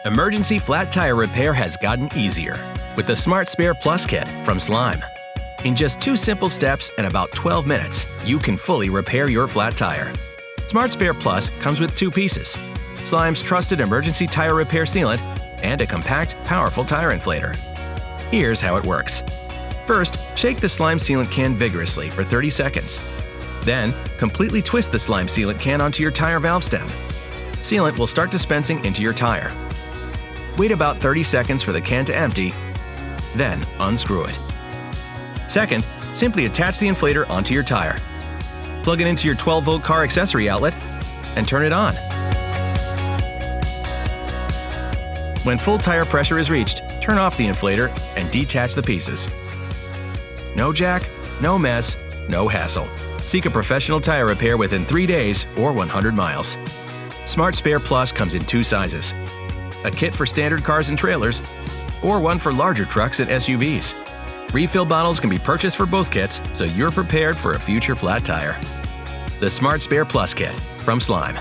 Emergency flat tire repair has gotten easier with the Smart Spair Plus kit from Slime. In just 2 simple steps and about 12 minutes, you can fully repair your flat tire. Smart Spair Plus comes with 2 pieces: Slime's trusted emergency tire repair sealant and a compact, powerful tire inflator. Here's how it works. First, shake the Slime sealant can vigorously for 30 seconds. Then, completely twist the Slime sealant can onto your tire valve stem. Sealant will start dispensing into your tire. Wait about 30 seconds for the can to empty, then unscrew it. Second, simply attach the inflator onto your tire. Plug it into your 12-volt car accessory outlet and turn it on. When full tire pressure is reached, turn off the inflator and detach the pieces. No jack, no mess, no hassle. Seek a professional tire repair within 3 days or 100 miles. Smart Spair Plus comes in 2 sizes: a kit for standard cars and trailers, or one for larger trucks and SUVs. Refill bottles can be purchased for both kits, so you're prepared for a future flat tire. The Smart Spair Plus kit from Slime.